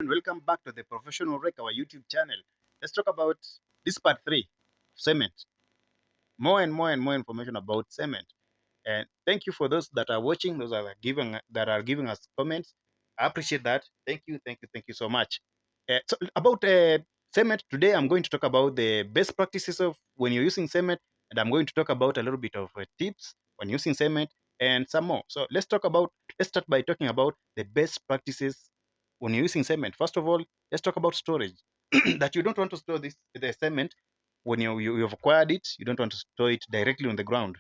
And welcome back to the Professional Rec, our YouTube channel. Let's talk about this part 3, cement. More and more and more information about cement. And thank you for those that are watching, those that are giving us comments. I appreciate that. Thank you so much. So about cement today, I'm going to talk about the best practices of when you're using cement, and I'm going to talk about a little bit of tips when using cement and some more. So let's start by talking about the best practices when you're using cement. First of all, let's talk about storage. That you don't want to store the cement when you've acquired it. You don't want to store it directly on the ground.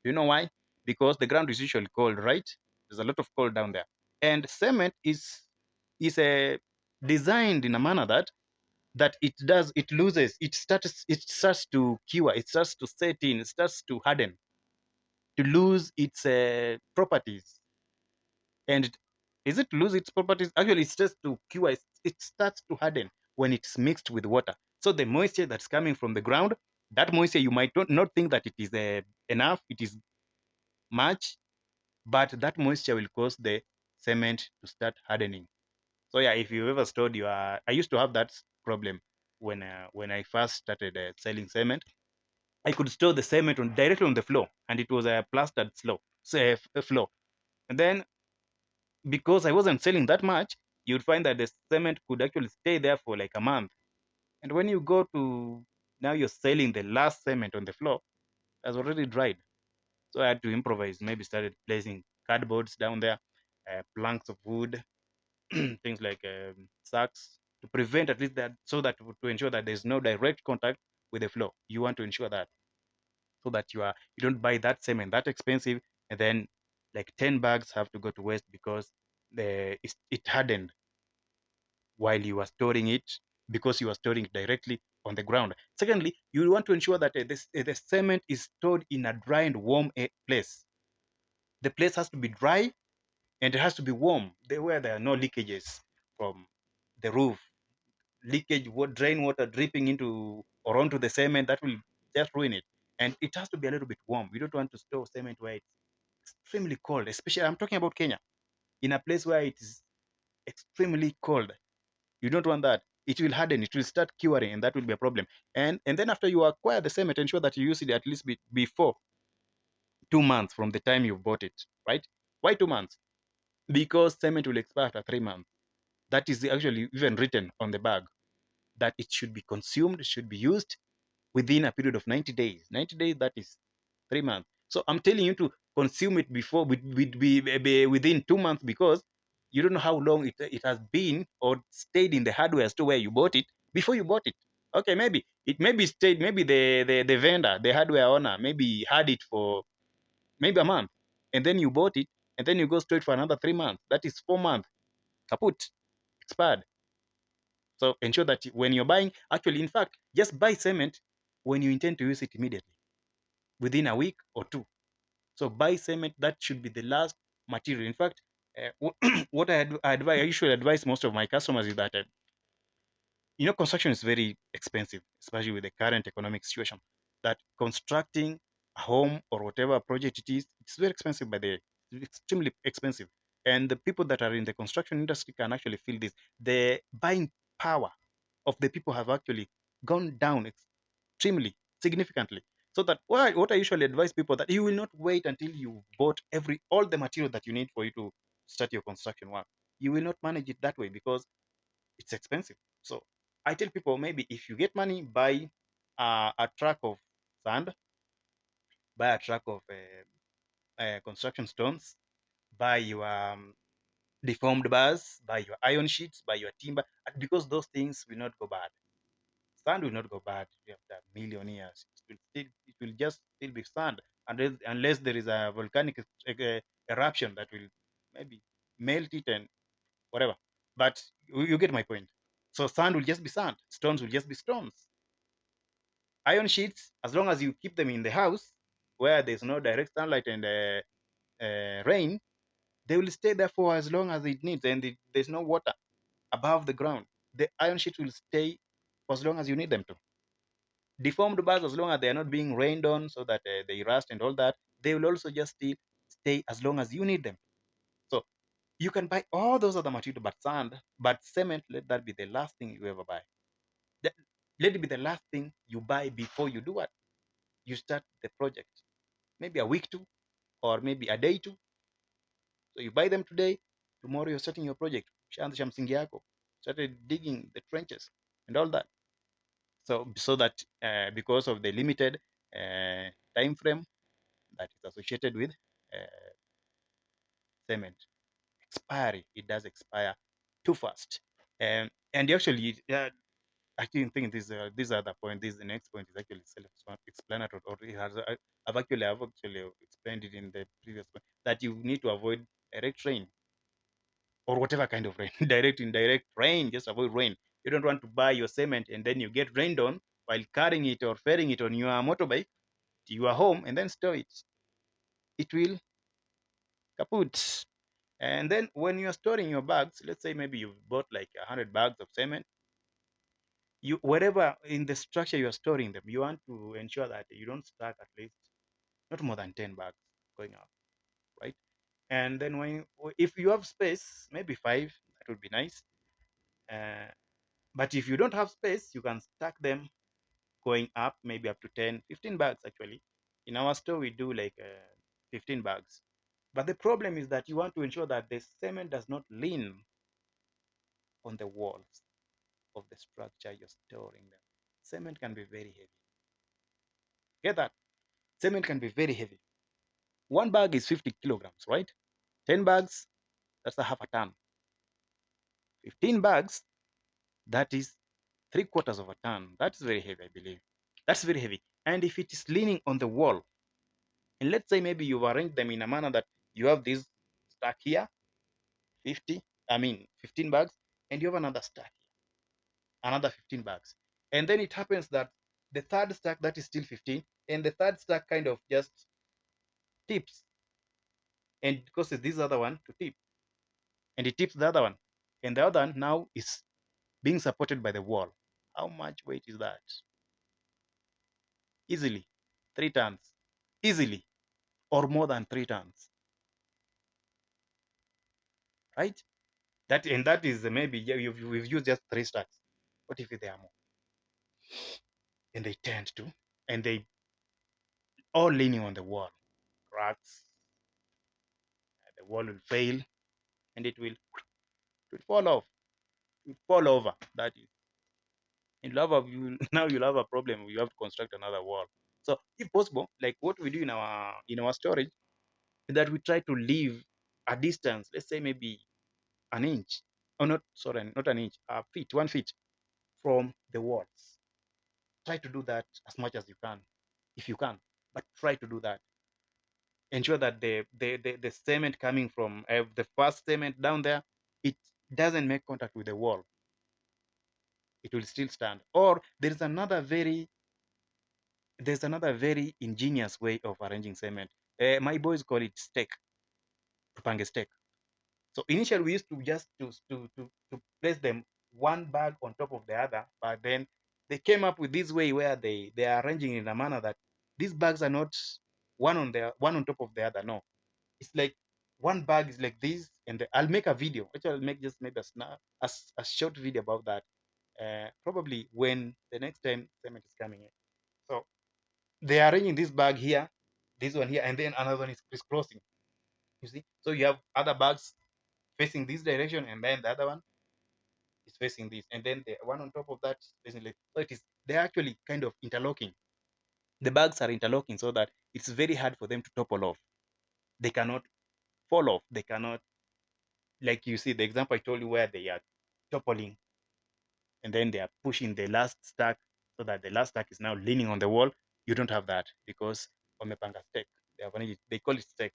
You know why? Because the ground is usually cold, right? There's a lot of cold down there, and cement is designed in a manner that it loses it starts to cure, it starts to set in, it starts to harden, to lose its properties. And is it to lose its properties? Actually, it's just to cure. It starts to harden when it's mixed with water. So the moisture that's coming from the ground, that moisture you might not think that it is enough, it is much, but that moisture will cause the cement to start hardening. So yeah, if you ever stored your, I used to have that problem when I first started selling cement. I could store the cement directly on the floor, and it was a plastered floor. And then because I wasn't selling that much, you'd find that the cement could actually stay there for like a month. And when you go to now you're selling the last cement on the floor, it has already dried. So I had to improvise. Maybe started placing cardboards down there, planks of wood, things like sacks to prevent at least that, so that to ensure that there's no direct contact with the floor. You want to ensure that, so that you don't buy that cement that expensive, and then like 10 bags have to go to waste because it hardened while you are storing it, because you are storing it directly on the ground. Secondly, you want to ensure that the cement is stored in a dry and warm place. The place has to be dry and it has to be warm, where there are no leakages from the roof, leakage, drain water dripping into or onto the cement. That will just ruin it. And it has to be a little bit warm. You don't want to store cement where it's extremely cold, especially I'm talking about Kenya, in a place where it is extremely cold. You don't want that. It will harden, it will start curing, and that will be a problem. And then after you acquire the cement, ensure that you use it at least before 2 months from the time you bought it, right? Why 2 months? Because cement will expire after 3 months. That is actually even written on the bag, that it should be consumed, should be used within a period of 90 days. 90 days, that is 3 months. So I'm telling you to consume it before be within 2 months, because you don't know how long it has been or stayed in the hardware store where you bought it before you bought it. Okay, maybe stayed, maybe the vendor, the hardware owner, maybe had it for maybe a month, and then you bought it, and then you go straight for another 3 months. That is 4 months. Kaput, expired. So ensure that when you're buying, actually, in fact, just buy cement when you intend to use it immediately, within a week or two. So buy cement, that should be the last material. In fact, what I usually advise most of my customers is that construction is very expensive, especially with the current economic situation. That constructing a home or whatever project it is, it's very expensive by the way. It's extremely expensive. And the people that are in the construction industry can actually feel this. The buying power of the people have actually gone down extremely significantly. So that what I usually advise people, that you will not wait until you bought all the material that you need for you to start your construction work. You will not manage it that way because it's expensive. So I tell people, maybe if you get money, buy a truck of sand, buy a truck of construction stones, buy your deformed bars, buy your iron sheets, buy your timber, because those things will not go bad. Sand will not go bad after a million years. It will just still be sand, unless there is a volcanic eruption that will maybe melt it and whatever. But you get my point. So sand will just be sand, stones will just be stones. Iron sheets, as long as you keep them in the house where there's no direct sunlight and rain, they will stay there for as long as it needs, and there's no water above the ground. The iron sheets will stay for as long as you need them to. Deformed bars, as long as they are not being rained on so that they rust and all that, they will also just still stay as long as you need them. So You can buy all those other material, but sand, but cement, let that be the last thing you ever buy. That, let it be the last thing you buy before you do what? You start the project. Maybe a week two, or maybe a day two. So you buy them today, tomorrow you're starting your project. Ushaanzisha msingi yako, started digging the trenches and all that. So that because of the limited time frame that is associated with uh, cement expiry, it does expire too fast. And actually, I think this other point, this the next point is actually self-explanatory, or it has, I've actually explained it in the previous one, that you need to avoid direct rain, or whatever kind of rain, direct, indirect rain. Just avoid rain. You don't want to buy your cement and then you get rained on while carrying it or ferrying it on your motorbike to your home and then store it. It will kaput. And then when you are storing your bags, let's say maybe you've bought like 100 bags of cement, you, wherever in the structure you are storing them, you want to ensure that you don't stack at least not more than 10 bags going up, right? And then if you have space, maybe 5, that would be nice. uh, but if you don't have space, you can stack them going up, maybe up to 10, 15 bags. Actually, in our store we do like 15 bags. But the problem is that you want to ensure that the cement does not lean on the walls of the structure you're storing them. Cement can be very heavy. Get that? Cement can be very heavy. One bag is 50 kilograms, right? 10 bags, that's a half a ton. 15 bags, that is 3/4 of a ton. That's very heavy, I believe. That's very heavy. And if it is leaning on the wall, and let's say maybe you've arranged them in a manner that you have this stack here, 15 bags, and you have another stack here, another 15 bags. And then it happens that the third stack, that is still 15, and the third stack kind of just tips, and because this other one to tip, and it tips the other one, and the other one now is being supported by the wall. How much weight is that? Easily 3 tons, easily, or more than 3 tons, right? That is maybe, yeah, we've used just 3 stacks. What if they are more? And they tend to, and they all leaning on the wall. Cracks, the wall will fail, and it will fall off. It will fall over. That is, you'll have a, you now you'll have a problem. You have to construct another wall. So if possible, like what we do in our storage, is that we try to leave a distance. Let's say maybe an inch, or not, sorry, not an inch, a feet, 1 feet from the walls. Try to do that as much as you can, if you can, but try to do that. Ensure that the cement coming from the first cement down there, it doesn't make contact with the wall. It will still stand. Or there's another very ingenious way of arranging cement. My boys call it stake, tupange stake. So initially we used to just to place them one bag on top of the other, but then they came up with this way where they are arranging in a manner that these bags are not one on top of the other. No, it's like one bag is like this, and I'll make a video. Actually, I'll make just maybe a short video about that. Probably when the next time cement is coming in. So they are arranging this bag here, this one here, and then another one is crisscrossing. You see, so you have other bags facing this direction, and then the other one is facing this, and then the one on top of that is facing like, so it is, they're actually kind of interlocking. The bags are interlocking so that it's very hard for them to topple off. They cannot fall off. They cannot, like you see the example I told you where they are toppling and then they are pushing the last stack so that the last stack is now leaning on the wall. You don't have that because wamepanga stake. They call it stake.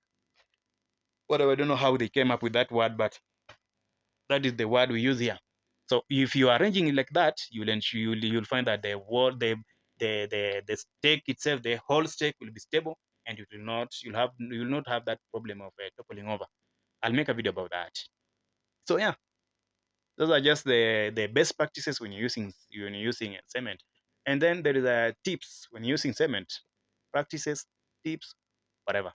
Whatever, I don't know how they came up with that word, but that is the word we use here. So if you are arranging it like that, you'll find that the wall, the stake itself, the whole stake will be stable, and you will not have that problem of toppling over. I'll make a video about that. So yeah, those are just the best practices when you're using cement. And then there is tips when using cement. Practices, tips, whatever.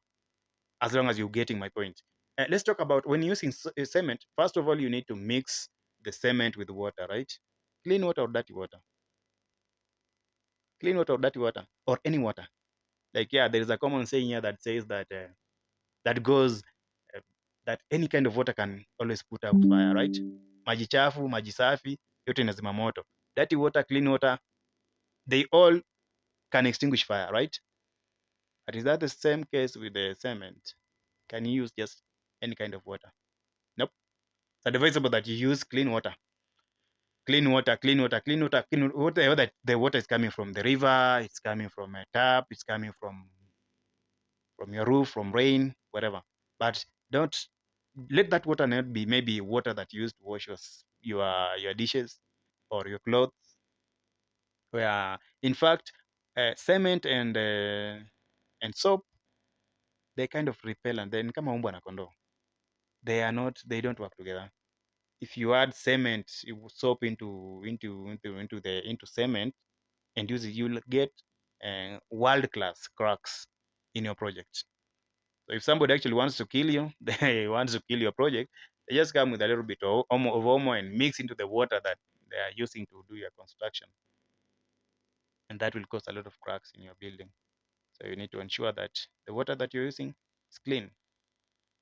As long as you're getting my point. Let's talk about when using cement. First of all, you need to mix the cement with water, right? Clean water or dirty water? Clean water or dirty water? Or any water? Like, yeah, there is a common saying here that says that that goes uh, that any kind of water can always put out fire, right? Maji chafu, maji safi, yote inazima moto. Dirty water, clean water, they all can extinguish fire, right? But is that the same case with the cement? Can you use just any kind of water? Nope. It's advisable that you use clean water. Clean water, clean water, clean water, clean water. Whatever that the water is coming from the river, it's coming from a tap, it's coming from your roof, from rain, whatever. But don't let that water not be maybe water that you use to wash your dishes or your clothes. Where in fact, cement and soap, they kind of repel, and then kama umbwa na kondoo. They don't work together. If you add cement, soap into cement and use it, you'll get world class cracks in your project. So if somebody actually wants to kill you, they wants to kill your project, they just come with a little bit of Omo and mix into the water that they are using to do your construction, and that will cause a lot of cracks in your building. So you need to ensure that the water that you're using is clean,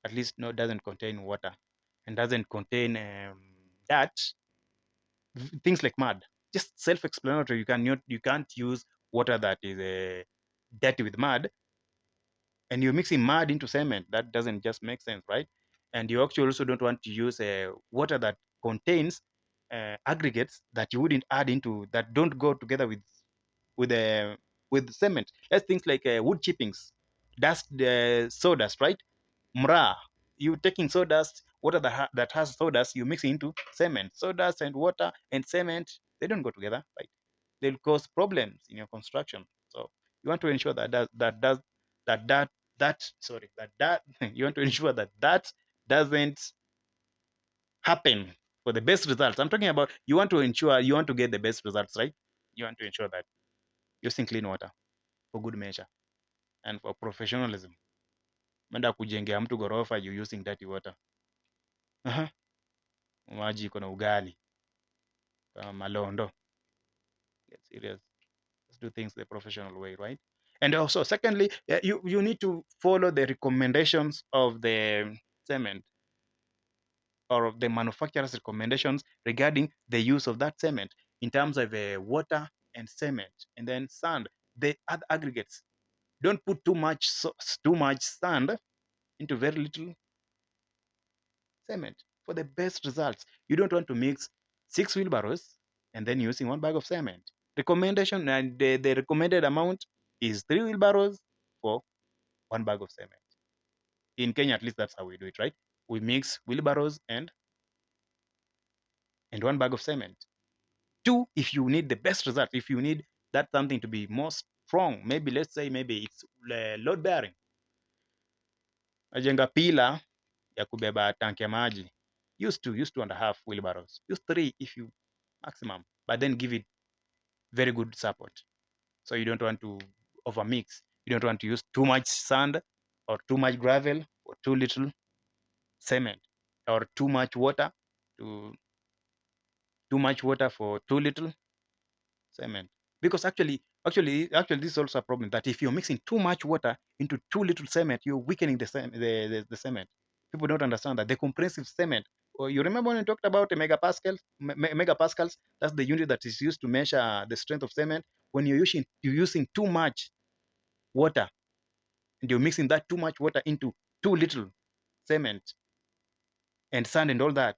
at least no doesn't contain water and doesn't contain dirt, things like mud. Just self-explanatory. You can't use water that is dirty with mud, and you're mixing mud into cement. That doesn't just make sense, right? And you actually also don't want to use water that contains aggregates that you wouldn't add into, that don't go together with uh, with cement. That's things like wood chippings, dust, sawdust, right? Mra, you taking sawdust, water that has sawdust, you mix it into cement. Sawdust and water and cement, they don't go together, right? They'll cause problems in your construction. So you want to ensure that that sorry that that you want to ensure that that doesn't happen for the best results. I'm talking about you want to ensure you want to get the best results, right? You want to ensure that using clean water for good measure and for professionalism. Menda kujengea mtu gorofa, you using dirty water. Aha. Maji iko na ugali kama malondo. Get serious. Let's do things the professional way, right? And also, secondly, you need to follow the recommendations of the cement or of the manufacturer's recommendations regarding the use of that cement in terms of water and cement, and then sand, the other aggregates. Don't put too much sand into very little cement for the best results. You don't want to mix 6 wheelbarrows and then using 1 bag of cement. Recommendation and the recommended amount is 3 wheelbarrows for 1 bag of cement. In Kenya, at least that's how we do it, right? We mix wheelbarrows and 1 bag of cement. 2, if you need the best result, if you need that something to be more strong, maybe let's say maybe it's load bearing. Ajenga pila ya kubeba tanki ya maji. Use 2.5 wheelbarrows. Use 3 if you maximum, but then give it very good support. So you don't want to overmix. You don't want to use too much sand or too much gravel or too little cement, or too much water to too much water for too little cement. Because actually this is also a problem, that if you're mixing too much water into too little cement, you're weakening the cement. People don't understand that the comprehensive cement, or you remember when we talked about the megapascals, that's the unit that is used to measure the strength of cement. When you're using too much water and you're mixing that too much water into too little cement and sand and all that,